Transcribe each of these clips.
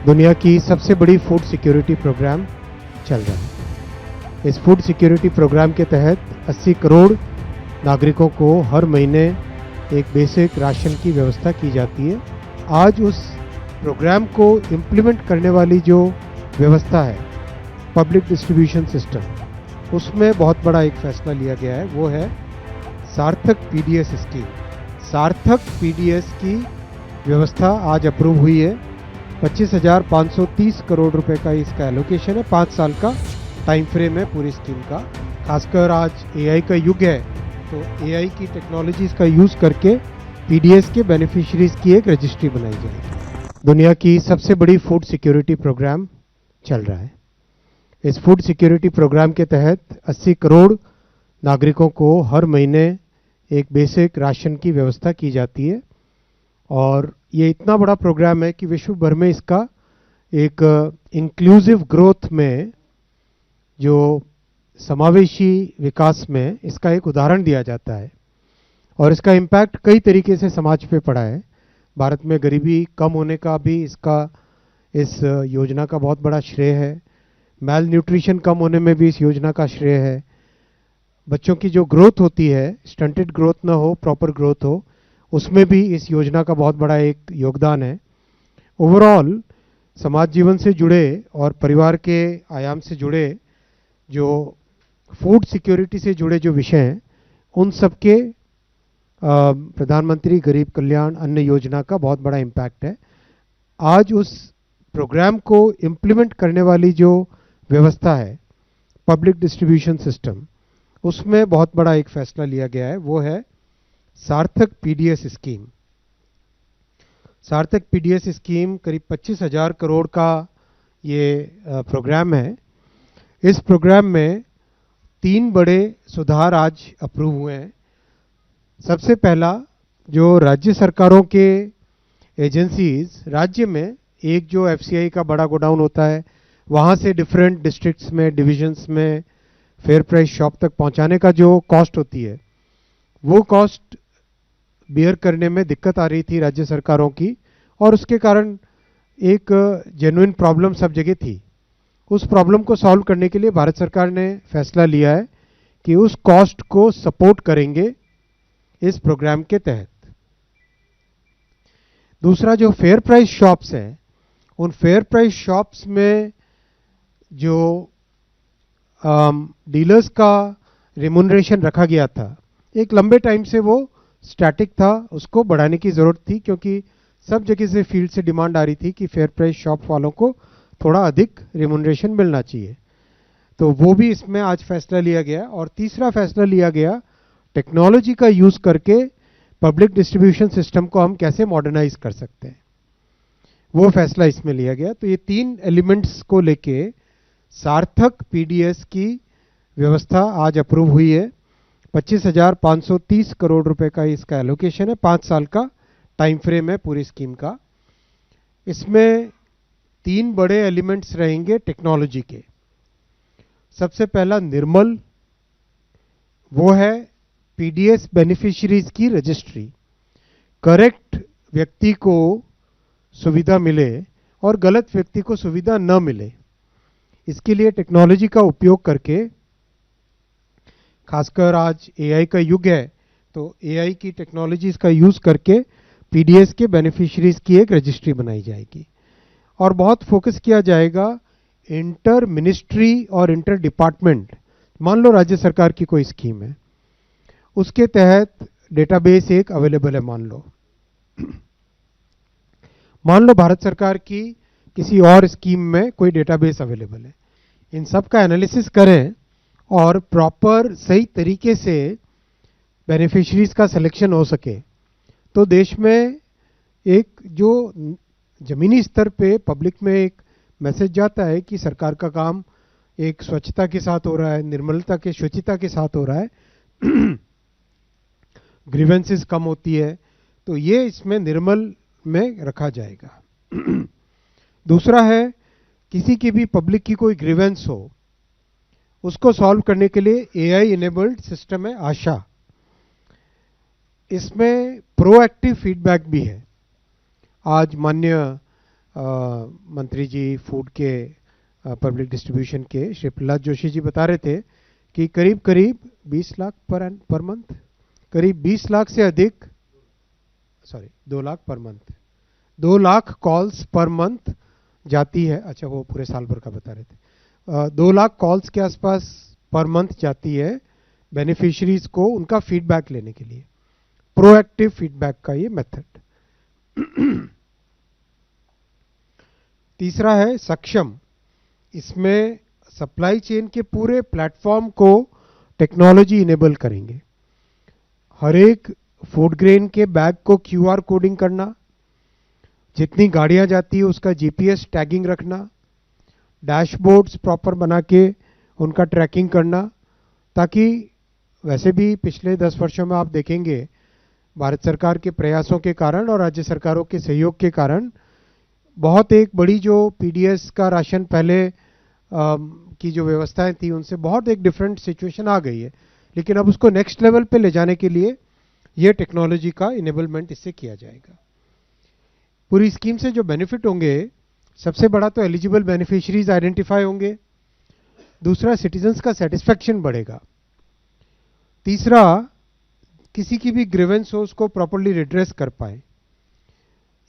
दुनिया की सबसे बड़ी फूड सिक्योरिटी प्रोग्राम चल रहा है। इस फूड सिक्योरिटी प्रोग्राम के तहत 80 करोड़ नागरिकों को हर महीने एक बेसिक राशन की व्यवस्था की जाती है। आज उस प्रोग्राम को इम्प्लीमेंट करने वाली जो व्यवस्था है, पब्लिक डिस्ट्रीब्यूशन सिस्टम, उसमें बहुत बड़ा एक फैसला लिया गया है। वो है सार्थक पीडीएस स्कीम। सार्थक पीडीएस की व्यवस्था आज अप्रूव हुई है। 25,530 करोड़ रुपए का इसका एलोकेशन है। 5 साल का टाइम फ्रेम है पूरी स्कीम का। खासकर आज एआई का युग है, तो एआई की टेक्नोलॉजीज का यूज़ करके पीडीएस के बेनिफिशियरीज की एक रजिस्ट्री बनाई जाएगी। दुनिया की सबसे बड़ी फूड सिक्योरिटी प्रोग्राम चल रहा है। इस फूड सिक्योरिटी प्रोग्राम के तहत 80 करोड़ नागरिकों को हर महीने एक बेसिक राशन की व्यवस्था की जाती है। और ये इतना बड़ा प्रोग्राम है कि विश्व भर में इसका एक इंक्लूसिव ग्रोथ में, जो समावेशी विकास में, इसका एक उदाहरण दिया जाता है। और इसका इम्पैक्ट कई तरीके से समाज पे पड़ा है। भारत में गरीबी कम होने का भी इस योजना का बहुत बड़ा श्रेय है। मैल न्यूट्रिशन कम होने में भी इस योजना का श्रेय है। बच्चों की जो ग्रोथ होती है, स्टंटेड ग्रोथ ना हो, प्रॉपर ग्रोथ हो, उसमें भी इस योजना का बहुत बड़ा एक योगदान है। ओवरऑल समाज जीवन से जुड़े और परिवार के आयाम से जुड़े, जो फूड सिक्योरिटी से जुड़े जो विषय हैं, उन सब के प्रधानमंत्री गरीब कल्याण अन्न योजना का बहुत बड़ा इम्पैक्ट है। आज उस प्रोग्राम को इम्प्लीमेंट करने वाली जो व्यवस्था है, पब्लिक डिस्ट्रीब्यूशन सिस्टम, उसमें बहुत बड़ा एक फैसला लिया गया है। वो है सार्थक पीडीएस स्कीम। सार्थक पीडीएस स्कीम करीब 25,000 करोड़ का ये प्रोग्राम है। इस प्रोग्राम में 3 बड़े सुधार आज अप्रूव हुए हैं। सबसे पहला, जो राज्य सरकारों के एजेंसीज, राज्य में एक जो एफसीआई का बड़ा गोडाउन होता है, वहाँ से डिफरेंट डिस्ट्रिक्ट्स में, डिविजन्स में फेयर प्राइस शॉप तक पहुँचाने का जो कॉस्ट होती है, वो कॉस्ट बियर करने में दिक्कत आ रही थी राज्य सरकारों की, और उसके कारण एक जेन्युइन प्रॉब्लम सब जगह थी। उस प्रॉब्लम को सॉल्व करने के लिए भारत सरकार ने फैसला लिया है कि उस कॉस्ट को सपोर्ट करेंगे इस प्रोग्राम के तहत। दूसरा, जो फेयर प्राइस शॉप्स हैं, उन फेयर प्राइस शॉप्स में जो डीलर्स का रिम्यूनरेशन रखा गया था, एक लंबे टाइम से वो स्टैटिक था, उसको बढ़ाने की ज़रूरत थी, क्योंकि सब जगह से फील्ड से डिमांड आ रही थी कि फेयर प्राइस शॉप वालों को थोड़ा अधिक रिम्यूनरेशन मिलना चाहिए। तो वो भी इसमें आज फैसला लिया गया। और तीसरा फैसला लिया गया, टेक्नोलॉजी का यूज़ करके पब्लिक डिस्ट्रीब्यूशन सिस्टम को हम कैसे मॉडर्नाइज कर सकते हैं, वो फैसला इसमें लिया गया। तो ये 3 एलिमेंट्स को लेके सार्थक पीडीएस की व्यवस्था आज अप्रूव हुई है। 25,530 करोड़ रुपए का इसका एलोकेशन है। 5 साल का टाइम फ्रेम है पूरी स्कीम का। इसमें 3 बड़े एलिमेंट्स रहेंगे टेक्नोलॉजी के। सबसे पहला निर्मल, वो है पीडीएस बेनिफिशियरीज की रजिस्ट्री। करेक्ट व्यक्ति को सुविधा मिले और गलत व्यक्ति को सुविधा न मिले, इसके लिए टेक्नोलॉजी का उपयोग करके, खासकर आज एआई का युग है, तो एआई की टेक्नोलॉजीज का यूज़ करके पीडीएस के बेनिफिशियरीज की एक रजिस्ट्री बनाई जाएगी। और बहुत फोकस किया जाएगा इंटर मिनिस्ट्री और इंटर डिपार्टमेंट। मान लो राज्य सरकार की कोई स्कीम है, उसके तहत डेटाबेस एक अवेलेबल है। मान लो भारत सरकार की किसी और स्कीम में कोई डेटाबेस अवेलेबल है। इन सब का एनालिसिस करें और प्रॉपर सही तरीके से बेनिफिशियरीज का सिलेक्शन हो सके, तो देश में एक जो जमीनी स्तर पे पब्लिक में एक मैसेज जाता है कि सरकार का काम एक स्वच्छता के साथ हो रहा है, निर्मलता के, शुचिता के साथ हो रहा है, ग्रीवेंसेस कम होती है, तो ये इसमें निर्मल में रखा जाएगा। दूसरा है, किसी की भी पब्लिक की कोई ग्रीवेंस हो, उसको सॉल्व करने के लिए एआई इनेबल्ड सिस्टम है आशा। इसमें प्रोएक्टिव फीडबैक भी है। आज माननीय मंत्री जी फूड के पब्लिक डिस्ट्रीब्यूशन के श्री प्रहलाद जोशी जी बता रहे थे कि करीब करीब 20 लाख पर मंथ, करीब 20 लाख से अधिक, 2 lakh per month, 2 lakh calls per month जाती है। अच्छा, वो पूरे साल भर का बता रहे थे। 2 लाख कॉल्स के आसपास पर मंथ जाती है बेनिफिशियरीज को उनका फीडबैक लेने के लिए, प्रोएक्टिव फीडबैक का ये मेथड। तीसरा है सक्षम। इसमें सप्लाई चेन के पूरे प्लेटफॉर्म को टेक्नोलॉजी इनेबल करेंगे। हर एक फूड ग्रेन के बैग को क्यूआर कोडिंग करना, जितनी गाड़ियां जाती है उसका जीपीएस टैगिंग रखना, डैशबोर्ड्स प्रॉपर बना के उनका ट्रैकिंग करना, ताकि वैसे भी पिछले 10 वर्षों में आप देखेंगे भारत सरकार के प्रयासों के कारण और राज्य सरकारों के सहयोग के कारण बहुत एक बड़ी जो पीडीएस का राशन पहले की जो व्यवस्थाएं थी उनसे बहुत एक डिफरेंट सिचुएशन आ गई है, लेकिन अब उसको नेक्स्ट लेवल पे ले जाने के लिए ये टेक्नोलॉजी का इनेबलमेंट इससे किया जाएगा। पूरी स्कीम से जो बेनिफिट होंगे, सबसे बड़ा तो एलिजिबल बेनिफिशियरीज आइडेंटिफाई होंगे, दूसरा सिटीजन्स का सेटिस्फैक्शन बढ़ेगा, तीसरा किसी की भी ग्रीवेंस हो उसको प्रॉपर्ली रिड्रेस कर पाए,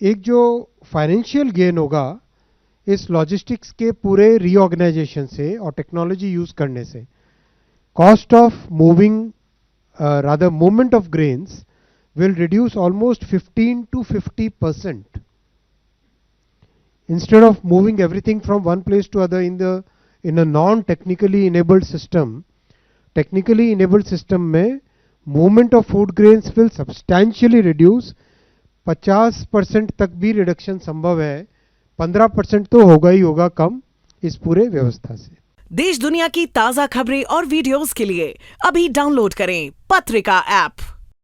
एक जो फाइनेंशियल गेन होगा इस लॉजिस्टिक्स के पूरे रीऑर्गेनाइजेशन से और टेक्नोलॉजी यूज करने से, cost of moving rather movement of grains will reduce almost 15 to 50%. Instead of moving everything from one place to other in a non-technically enabled system, technically enabled system में movement of food grains will substantially reduce. 50% तक भी reduction संभव है, 15% तो होगा ही होगा कम इस पूरे व्यवस्था से। देश दुनिया की ताजा खबरें और वीडियोस के लिए अभी डाउनलोड करें पत्रिका ऐप।